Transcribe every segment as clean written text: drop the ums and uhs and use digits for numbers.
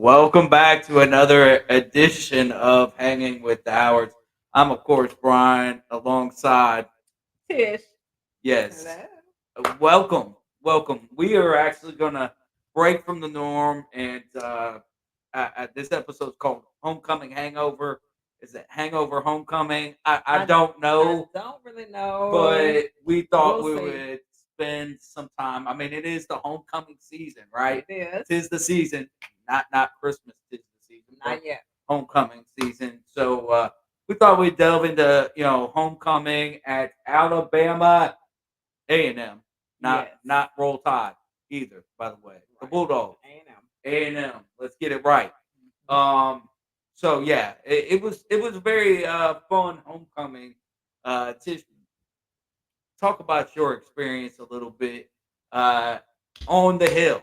Welcome back to another edition of Hanging with the Howards. I'm, of course, Brian, alongside, Tish. yes, Hello. welcome. We are actually going to break from the norm, and this episode is called Homecoming Hangover. Is it Hangover Homecoming? I I don't I know, don't really know. but we thought We'll we see. would spend some time. I mean, it is the homecoming season, right? It is. Tis the season, not Christmas. Tis the season, but Not yet. homecoming season. So we thought we'd delve into homecoming at Alabama A&M, not Yes. not Roll Tide either. By the way, the Right. Bulldogs A&M. A&M. Let's get it right. Mhm. So yeah, it was a very fun homecoming. Tish, talk about your experience a little bit uh, on the hill.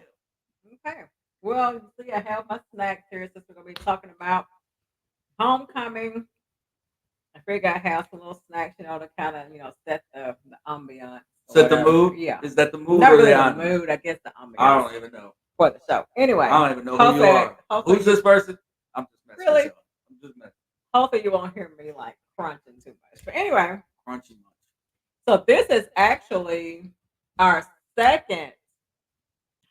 Okay. Well, you see, I have my snacks here since we're gonna be talking about homecoming. I figured I have some little snacks, to kind of, set the ambiance or Set the whatever. mood. Yeah. Is that the mood Not or the really the ambiance? mood, I guess the I ambiance don't even know. for the show. Anyway, I don't even know who you hopefully, are. hopefully Who's you this person? I'm just messing with really, y'all. I'm just messing. hopefully you won't hear me like crunching too much. But anyway, Crunchy much. so this is actually our second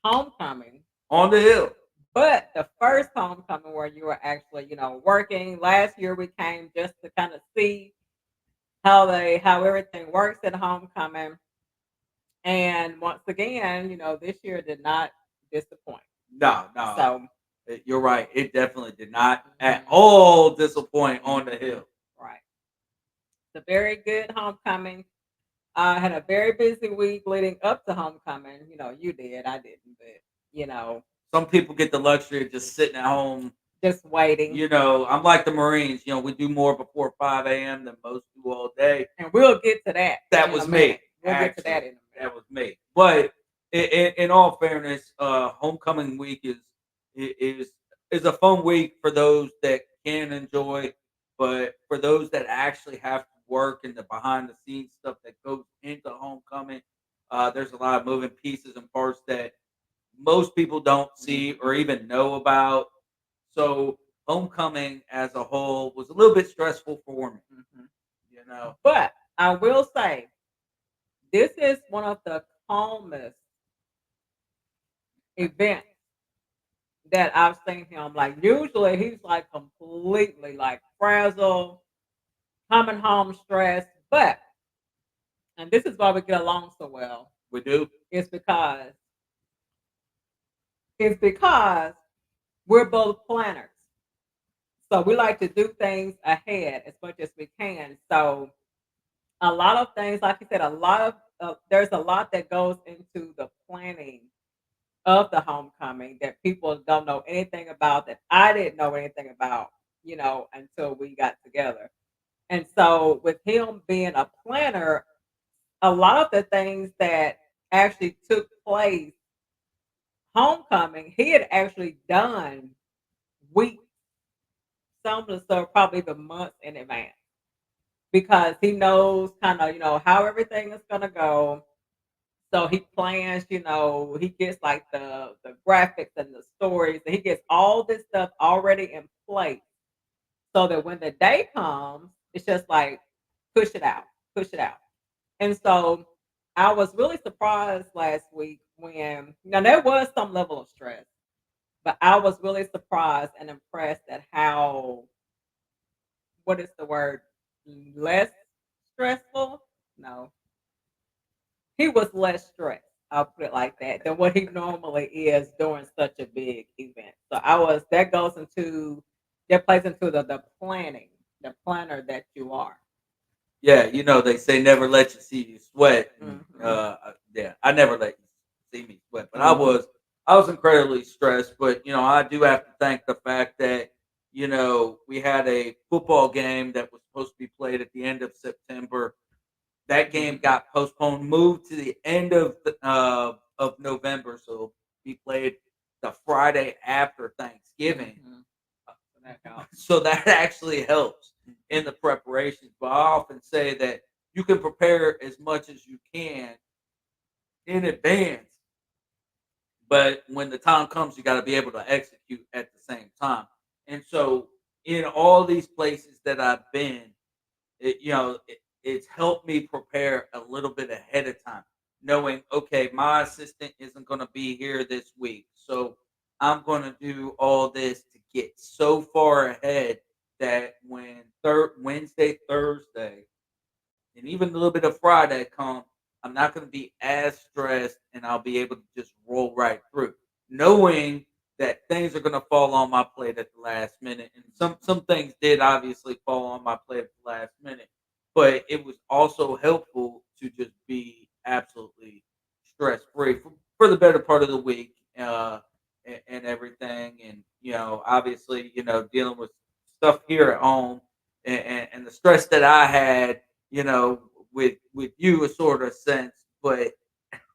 homecoming, On the hill. but the first homecoming where you were actually, working. Last year we came just to kind of see how everything works at homecoming. And once again, this year did not disappoint. No, no. So You're right. It definitely did not at mhm, all disappoint on the mhm, hill. right. It's a very good homecoming. I had a very busy week leading up to homecoming. You did, I didn't, but you know, Some people get the luxury of just sitting at home. just waiting. I'm like the Marines. We do more before 5 a.m. than most do all day. And we'll get to that That in a was me, minute. We'll get to that actually. in a minute. That was me. But in all fairness, homecoming week is is a fun week for those that can enjoy, but for those that actually have to work and the behind the scenes stuff that goes into homecoming, there's a lot of moving pieces and parts that most people don't see or Mhm, even know about. So homecoming as a whole was a little bit stressful for me. mhm. You know, But I will say, this is one of the calmest events that I've seen him. Like, usually he's like completely like frazzled, coming home stressed. But, and this is why we get along so well, we do. it's because it's because we're both planners. So we like to do things ahead as much as we can. So a lot of things, like you said, there's a lot that goes into the planning of the homecoming that people don't know anything about, that I didn't know anything about, until we got together. And so with him being a planner, a lot of the things that actually took place homecoming, he had actually done weeks, some of the stuff probably even months in advance, because he knows kind of, how everything is gonna go. So he plans, he gets like the graphics and the stories, and he gets all this stuff already in place, so that when the day comes, it's just like push it out, push it out. And so I was really surprised last week when, now there was some level of stress, but I was really surprised and impressed at how, what is the word, less stressful? No, he was less stressed. I'll put it like that than what he normally is during such a big event. So that plays into the planning, the planner that you are. Yeah, they say never let you see you sweat, and Hmm. yeah, I never let you see me sweat, but I Hmm. was I was incredibly stressed. But I do have to thank the fact that we had a football game that was supposed to be played at the end of September. That game Hmm. got postponed, moved to the end of November, so we played the Friday after Thanksgiving. Hmm. So that helps. So that actually helps in the preparations. But I often say that you can prepare as much as you can in advance, but when the time comes, you got to be able to execute at the same time. And so, in all these places that I've been, it's helped me prepare a little bit ahead of time, knowing, okay, my assistant isn't going to be here this week, so I'm going to do all this to get so far ahead that when Wednesday, Thursday, and even a little bit of Friday come, I'm not going to be as stressed, and I'll be able to just roll right through, knowing that things are going to fall on my plate at the last minute. And some things did obviously fall on my plate at the last minute, but it was also helpful to just be absolutely stress free for the better part of the week, and everything. And obviously, dealing with stuff here at home, and the stress that I had, you know, with you a sort of sense, but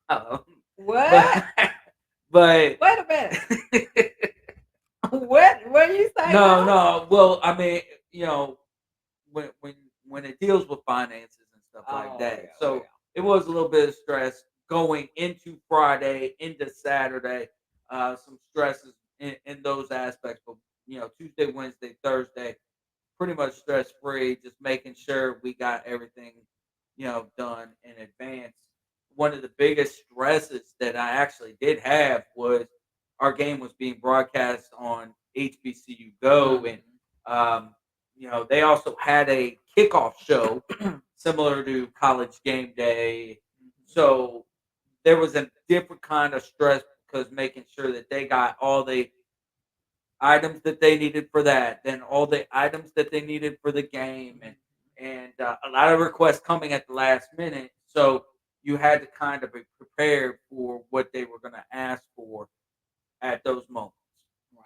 um, but What? but Wait a minute. What you say no, now? no. Well, I mean, you know, when when when it deals with finances and stuff like Oh that, yeah, oh so yeah. it was a little bit of stress going into Friday, into Saturday. Some stresses in those aspects, but Tuesday, Wednesday, Thursday, pretty much stress free, just making sure we got everything, done in advance. One of the biggest stresses that I actually did have was our game was being broadcast on HBCU Go, and Mhm. they also had a kickoff show similar to College Game Day. So there was a different kind of stress because making sure that they got all the items that they needed for that, then all the items that they needed for the game, and a lot of requests coming at the last minute. So you had to kind of be prepared for what they were going to ask for at those moments. Right.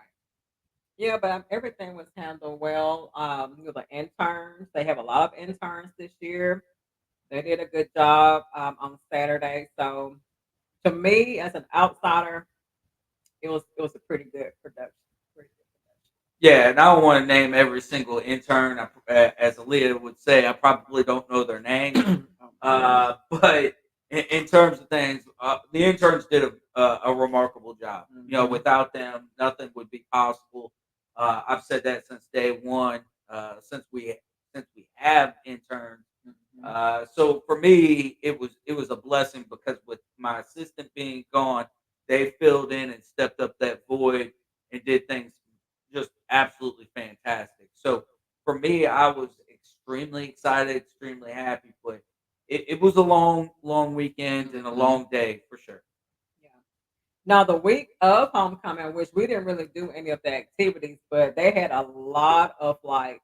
Yeah, but everything was handled well. The interns, they have a lot of interns this year. They did a good job on Saturday. So to me, as an outsider, it was a pretty good production. Pretty Yeah, and I don't want to name every single intern. As Aaliyah would say, I probably don't know their names. good production. But in terms of things, the interns did a remarkable job. Mhm. Without them, nothing would be possible. I've said that since day one. Since we have interns. Mhm. So for me, it was a blessing because with my assistant being gone, they filled in and stepped up that void and did things just absolutely fantastic. So for me, I was extremely excited, extremely happy, but it was a long, long weekend and a Mhm. long day for sure. Yeah. Now the week of homecoming, which we didn't really do any of the activities, but they had a lot of like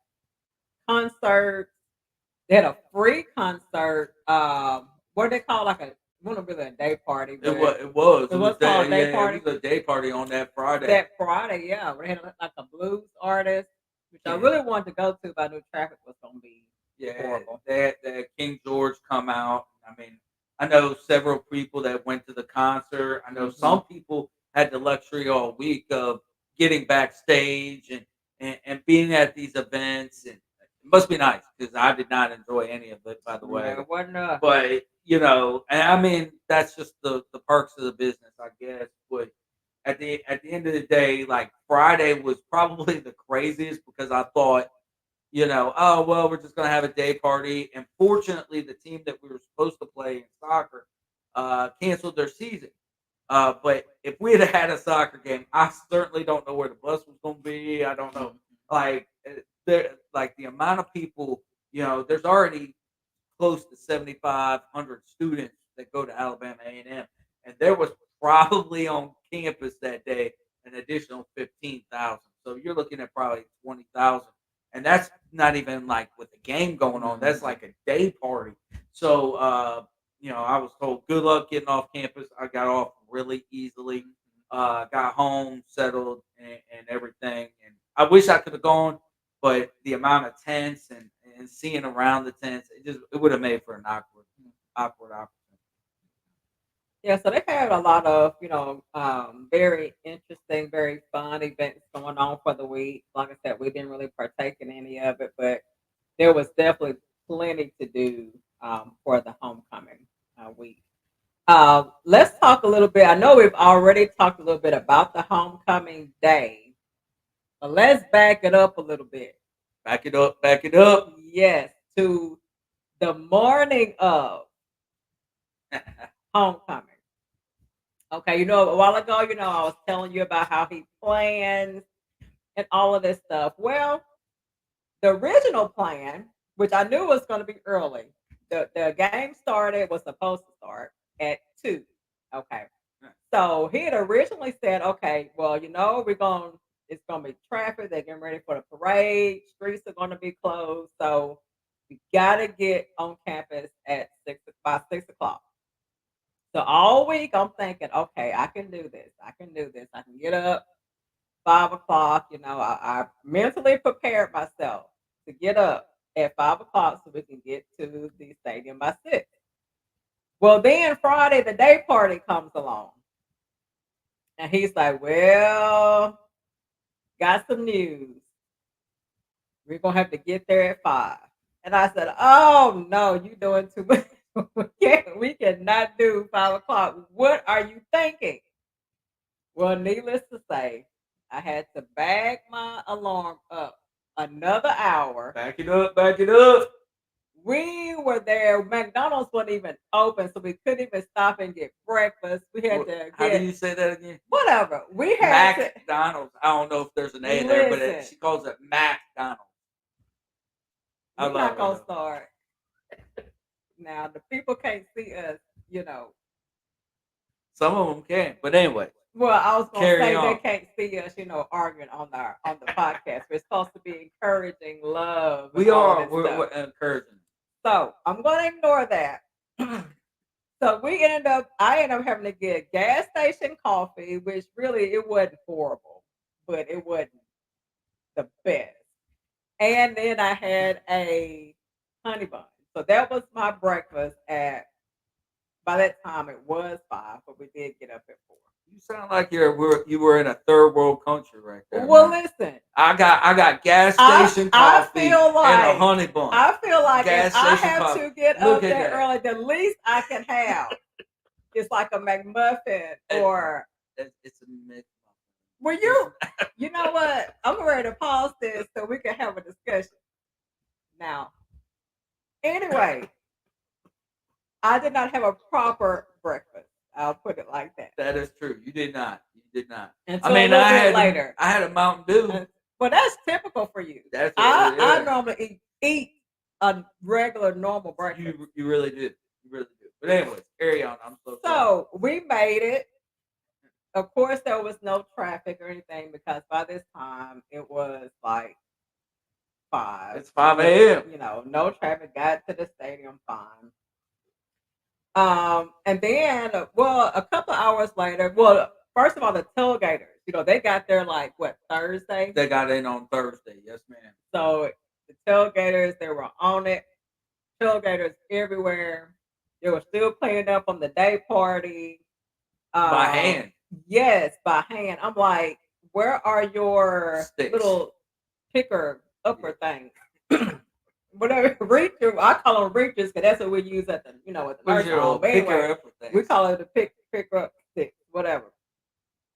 concerts. They had a free concert. What they call like a wasn't really a day party, It but was, it was, it it was was called a day, day yeah, it party. was a day party on that Friday. That Friday, yeah, we had like a blues artist, which I Yeah, really wanted to go to, but I knew traffic was gonna be yeah, horrible. they had King George come out. I mean, I know several people that went to the concert. I know Hmm. some people had the luxury all week of getting backstage and being at these events, and it must be nice because I did not enjoy any of it, by the Yeah, way. it wasn't us. But and I mean that's just the perks of the business, I guess. But at the end of the day, like Friday was probably the craziest because I thought, oh well, we're just gonna have a day party. And fortunately, the team that we were supposed to play in soccer canceled their season. But if we had a soccer game, I certainly don't know where the bus was gonna be. I don't know, Mhm. like like the amount of people. There's already close to 7,500 students that go to Alabama A&M, and there was probably on campus that day an additional 15,000. So you're looking at probably 20,000, and that's not even like with the game going on. That's Mhm. like a day party. So I was told good luck getting off campus. I got off really easily. Got home, settled, and everything. And I wish I could have gone, but the amount of tents and seeing around the tents, it would have made for an awkward opportunity. Yeah, so they had a lot of, very interesting, very fun events going on for the week. Like I said, we didn't really partake in any of it, but there was definitely plenty to do for the homecoming week. Let's talk a little bit. I know we've already talked a little bit about the homecoming day, but let's back it up a little bit. Back it up, back it up. Yes, to the morning of homecoming. Okay, a while ago, I was telling you about how he plans and all of this stuff. Well, the original plan, which I knew was going to be early, the game was supposed to start at 2. Okay. So he had originally said, okay, well, it's gonna be traffic, they're getting ready for the parade, streets are gonna be closed. So we gotta get on campus at by 6 o'clock. So all week I'm thinking, okay, I can do this. I can do this. I can get up 5 o'clock. I mentally prepared myself to get up at 5 o'clock so we can get to the stadium by 6. Well, then Friday, the day party comes along. And he's like, well, got some news. We're going to have to get there at 5. And I said, oh, no, you doing too much. We cannot do 5 o'clock. What are you thinking? Well, needless to say, I had to back my alarm up another hour. Back it up, back it up. We were there. McDonald's wasn't even open, so we couldn't even stop and get breakfast. We had to How do get you say that again? whatever. We had to McDonald's. I don't know if there's an A there, but listen. she calls it McDonald's. I We're love not her. gonna Though. start now. The people can't see us. Some of them can, but anyway, Well, I was gonna carry say they on. can't see us, arguing on the podcast. We're supposed to be encouraging love and We all of are. this We're stuff. encouraging. So I'm gonna ignore that. So I ended up having to get gas station coffee, which really it wasn't horrible, but it wasn't the best. And then I had a honey bun. So that was my breakfast at by that time it was 5, but we did get up at 4. You sound like you were in a third world country right there, Well, man. listen, I got gas I station I coffee feel and a like honey bun. I feel like if Gas I station have coffee. to get Look up at that that. early, the least I can have is like a McMuffin or It's a mix. well, you know what? I'm ready to pause this so we can have a discussion. Now, anyway, I did not have a proper breakfast. I'll put it like that. That is true. You did not. You did not. Until a little bit later. I had a Mountain Dew. Well, that's typical for you. That's I normally eat a regular normal breakfast. You really do. You really do. But anyways, carry on. I'm so sorry. So we made it. Of course, there was no traffic or anything because by this time it was like 5. It's 5 a.m. No traffic. Got to the stadium fine. And then, well, a couple hours later, well, first of all, the tailgaters, they got there like what, Thursday? They got in on Thursday, yes, ma'am. So the tailgaters, they were on it. Tailgaters everywhere. They were still cleaning up from the day party. By hand. Yes, by hand. I'm like, where are your Sticks. little picker upper things? Whatever reacher, I call them reachers because that's what we use at the nursing home. But anyway, we call it a pick up stick, whatever.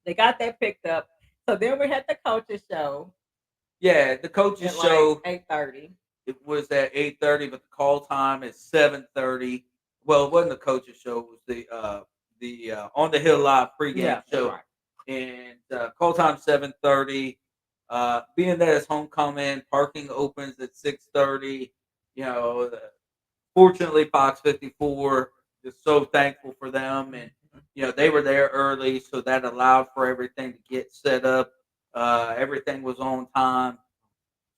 They got that picked up. So then we had the coaches show. Yeah, the coaches show like 8:30. It was at 8:30, but the call time is 7:30. Well, it wasn't the coaches show; it was the On the Hill Live pregame show, right. And call time 7:30. Being that it's homecoming, parking opens at 6:30. Fortunately, Fox 54 is so thankful for them, and they were there early, so that allowed for everything to get set up. Everything was on time,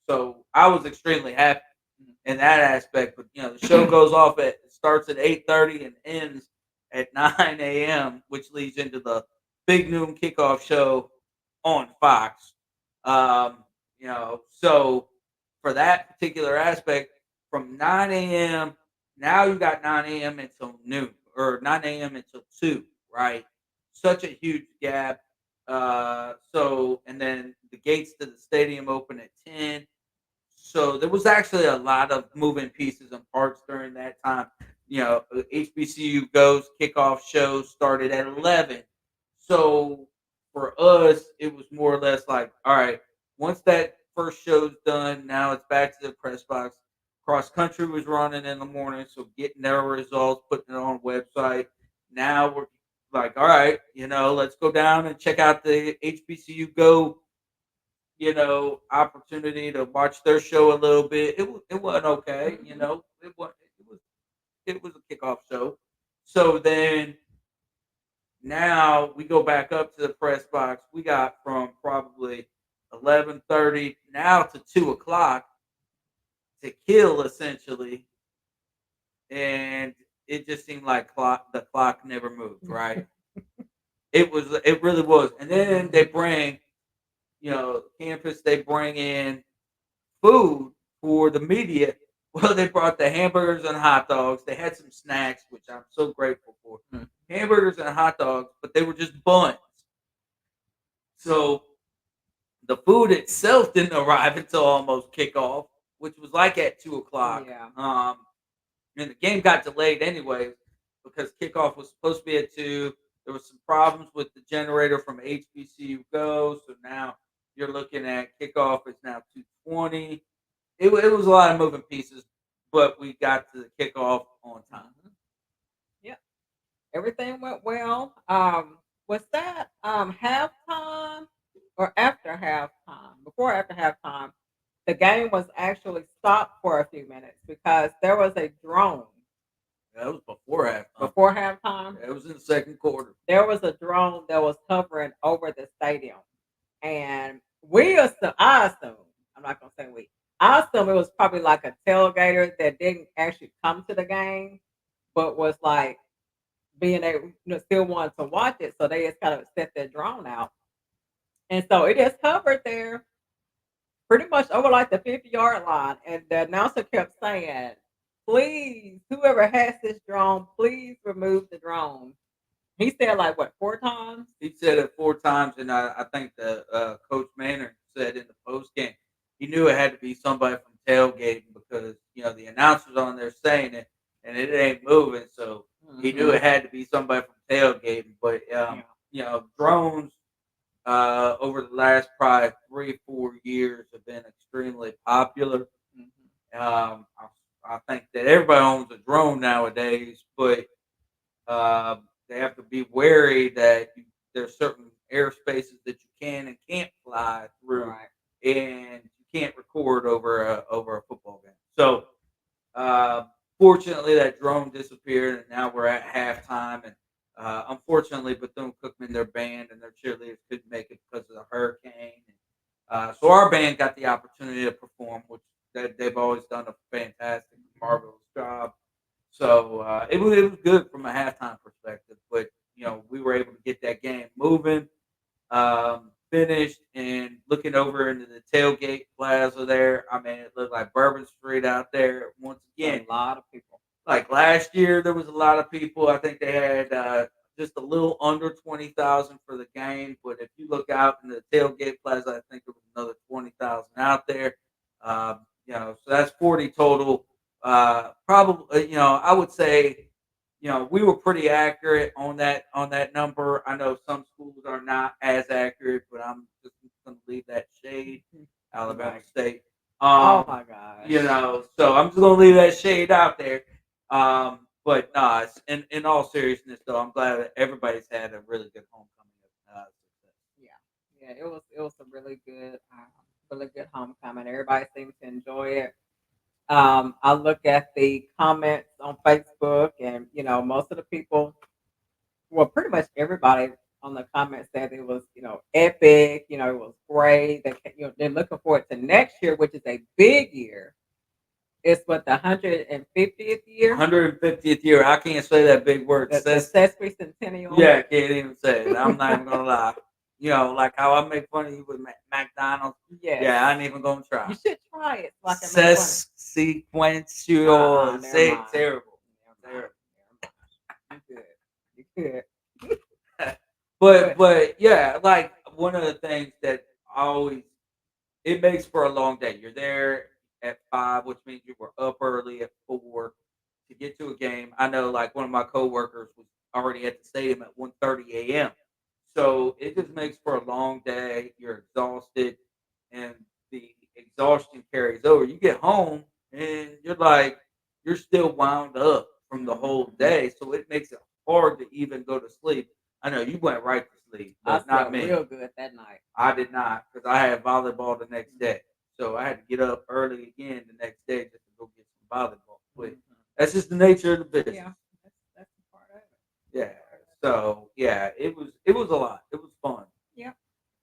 so I was extremely happy in that aspect. But the show starts at 8:30 and ends at 9 a.m., which leads into the big noon kickoff show on Fox. So for that particular aspect, from 9 a.m. now you got 9 a.m. until noon or 9 a.m. until 2, right? Such a huge gap. And then the gates to the stadium open at 10. So there was actually a lot of moving pieces and parts during that time. HBCU goes kickoff show started at 11. So for us, it was more or less like, all right, once that first show's done, now it's back to the press box. Cross country was running in the morning, so getting their results, putting it on a website. Now we're like, all right, let's go down and check out the HBCU go, opportunity to watch their show a little bit. It wasn't okay, it was a kickoff show. So then now we go back up to the press box. We got from probably 11:30 now to 2 o'clock to kill essentially, and it just seemed like the clock never moved. Right? It really was. And then they bring campus. They bring in food for the media. Well, they brought the hamburgers and hot dogs. They had some snacks, which I'm so grateful for. Hamburgers and hot dogs, but they were just buns. So the food itself didn't arrive until almost kickoff, which was like at 2 o'clock. Yeah. And the game got delayed anyways because kickoff was supposed to be at 2. There was some problems with the generator from HBCU Go, so now you're looking at kickoff is now 2:20. It was a lot of moving pieces, but we got to the kickoff on time. Yep. Everything went well. Was that halftime or after halftime? Before or after halftime, the game was actually stopped for a few minutes because there was a drone That was before halftime. before halftime. It was in the second quarter. There was a drone that was hovering over the stadium, and I assume, I'm not gonna say we, I assume it was probably like a tailgater that didn't actually come to the game, but was like being able, still wanted to watch it, so they just kind of set their drone out, and so it is covered there, pretty much over like the 50-yard line, and the announcer kept saying, "Please, whoever has this drone, please remove the drone." He said like what 4 times? He said it 4 times, and I think the coach Manning said in the post game he knew it had to be somebody from tailgating because the announcers on there saying it, and it ain't moving, so he knew Hmm. it had to be somebody from tailgating. But Yeah. drones over the last probably 3 4 years have been extremely popular. Hmm. I think that everybody owns a drone nowadays, but they have to be wary that there's certain airspaces that you can and can't fly through, Right. and you can't record over a football game. So, uh, fortunately, that drone disappeared, and now we're at halftime. And unfortunately, Bethune Cookman, their band and their cheerleaders couldn't make it because of the hurricane. So our band got the opportunity to perform, which they've always done a fantastic, marvelous job. So it was good from a halftime perspective, but we were able to get that game moving, finished, and looking over into the tailgate plaza there. I mean, it looked like Bourbon Street out there once A again. lot of people. Like last year, there was a lot of people. I think they had just a little under 20,000 for the game. But if you look out in the tailgate plaza, I think there was another 20,000 out there. So that's 40 total. Probably, I would say, we were pretty accurate on that number. I know some schools are not as accurate, but I'm just going to leave that shade. Alabama Right. State. Oh Um, my gosh. so I'm just gonna leave that shade out there. But nah, in all seriousness, though, I'm glad that everybody's had a really good homecoming. Success. Yeah. Yeah. It was a really good homecoming. Everybody seemed to enjoy it. I look at the comments on Facebook, and most of the people, well, pretty much everybody on the comments said it was, epic. It was great. They're looking forward to next year, which is a big year. It's what, the 150th year, 150th year. I can't say that big word. the Says sesquicentennial. yeah, I can't even say it. I'm not even gonna lie. Like how I make fun of you with McDonald's. Yes, Yeah, I ain't even gonna try. you should try it so I can make fun. Sequential. Never Say it mind. terrible. Never Terrible. mind. You good. You good. but But but yeah, like one of the things that I always it makes for a long day. You're there at 5, which means you were up early at 4 to get to a game. I know, like one of my coworkers was already at the stadium at 1:30 a.m. So it just makes for a long day. You're exhausted, and the exhaustion carries over. You get home, and you're still wound up from the whole Mhm. day. So it makes it hard to even go to sleep. I know you went right to sleep, I but not slept me. real good that night. I did not because I had volleyball the next Mhm. day. So I had to get up early again the next day just to go get some volleyball. But Mhm. that's just the nature of the business. Yeah, that's a part of it. Yeah. So yeah, it was a lot. It was fun. Yeah,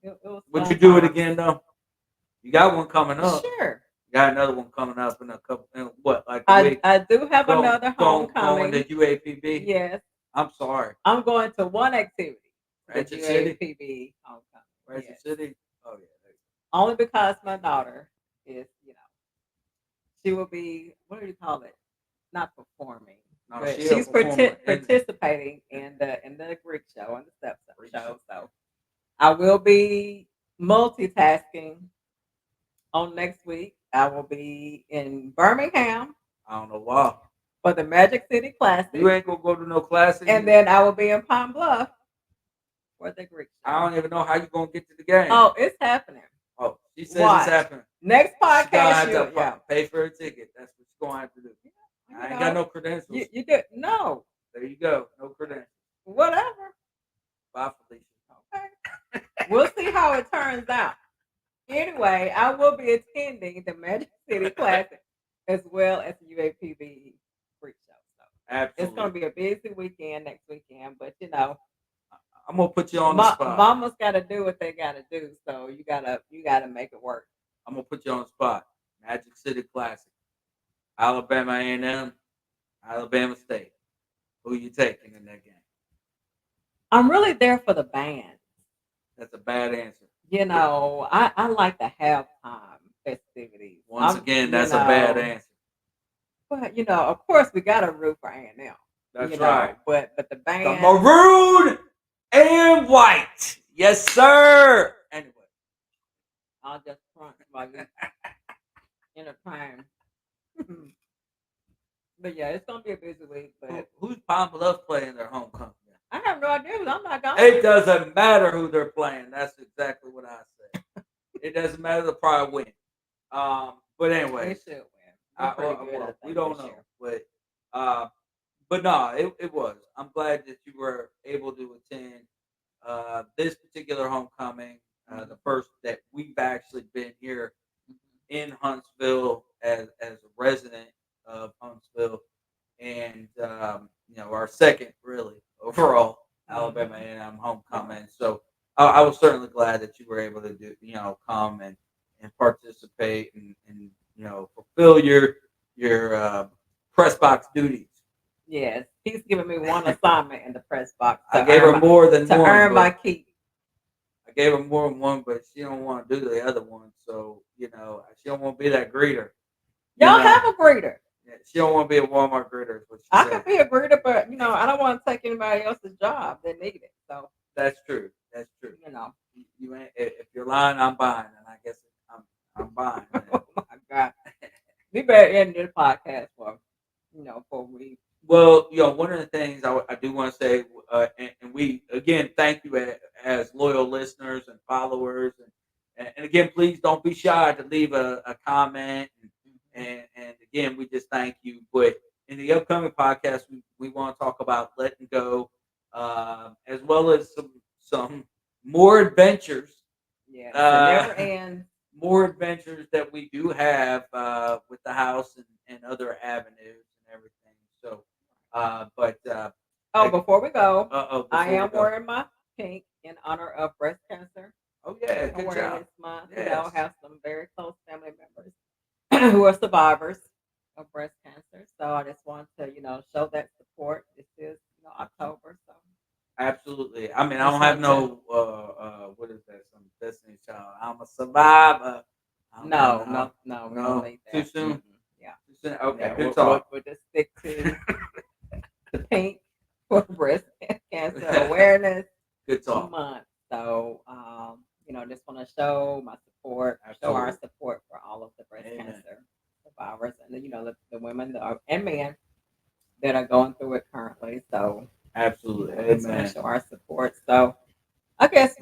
it was Would you fun do it times. again though? You got one coming up. Sure. You got another one coming up in a couple in what, like a I week? I do have another Going homecoming. to UAPB? Yes, I'm sorry. I'm going to one activity, the Ratchet City? UAPB homecoming. Ratchet Yes, City? Oh yeah. only because my daughter is, she will be, what do you call it? Not performing, No, but she a she's performer participating in in the Greek show and the step Greek show. show. So I will be multitasking on next week. I will be in Birmingham I don't know why. for the Magic City You Classic, ain't gonna go to no classes. and then I will be in Pine Bluff for the Greek I show. don't even know how you gonna get to the game. Oh, it's happening. Oh, she says it's Watch. happening. Next She gonna podcast, have to yeah. pay for a ticket. That's what she's gonna have to do. You I ain't got know, no you credentials. you do no There you go. No credentials. whatever. Bye, Felicia. Okay, we'll see how it turns out. Anyway, I will be attending the Magic City Classic as well as the UAPB Freak Show. So it's going Absolutely. to be a busy weekend next weekend, but I'm gonna put you on the spot. mama's got to do what they got to do. So you gotta make it work. I'm gonna put you on the spot. Magic City Classic. Alabama A&M. Alabama State. Who you taking in that game? I'm really there for the band. That's a bad answer. I like the halftime festivities. Once again, that's a bad answer. But of course, we got to root for A&M. That's right. But the The band, maroon and white. Yes, sir. Anyway, I'll just front while you entertain. But yeah, it's gonna be a busy week. But who's Pine Bluff playing their homecoming? I have no idea. 'Cause I'm not It going. doesn't matter who they're playing. That's exactly what I said. It doesn't matter. They'll probably win. But They anyways, should win. They're pretty good, I we think, don't this know, year. uh, but no, it was. I'm glad that you were able to attend this particular homecoming, the first that we've actually been here in Huntsville as a resident of Huntsville, and our second really overall Alabama Mhm. A&M homecoming. So I was certainly glad that you were able to do come and participate and fulfill your press box duties. Yes, he's giving me one assignment in the press box I gave her more than to one, earn my but keep. I gave her more than one, but she don't want to do the other one. So she don't want to be that greeter. You Y'all know, have a greeter. yeah, she don't want to be a Walmart greeter. Is what she I said. could be a greeter, but I don't want to take anybody else's job that need it. So That's true. That's true. you know, You ain't if you're lying, I'm buying, and I guess I'm buying. oh my God, we better end this podcast for we. Well, one of the things I do want to say, and we again thank you as loyal listeners and followers, and again, please don't be shy to leave a comment, and again, we just thank you. But in the upcoming podcast, we want to talk about letting go, as well as some more adventures, Yes, it uh, never ends. more adventures that we do have with the house and other avenues and everything. So, but Oh, before we go, I before we am go, wearing my pink in honor of Breast Cancer oh yeah, good job. Awareness Month. Yes, Have some very close family members who are survivors of breast cancer. So I just want to, show that support. This is, October. So absolutely. I mean, I just don't have want to. no what is that? Some Destiny Child. I'm a survivor. No, no, no, we don't No, need too that. soon. Yeah. Too soon. Okay, Yeah, good we'll talk. just stick to the pink for breast cancer awareness Good talk. month. So, just want to show my support, show our Absolutely. support for all of the breast Amen. cancer survivors, and the women and men that are going through it currently. So Absolutely. we just want to Amen. show our support. So I guess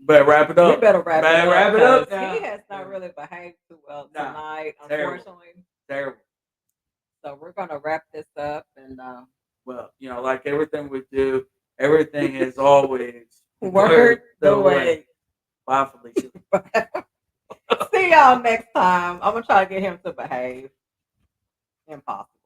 Better wrap it we up. better wrap it Better up wrap it up because he now. has not really behaved too well Nah, tonight, terrible. unfortunately. Terrible. So we're gonna wrap this up and Well, like everything we do, everything is always word worth the the wait. wait. Bye, Felicia. See y'all next time. I'm gonna try to get him to behave. Impossible.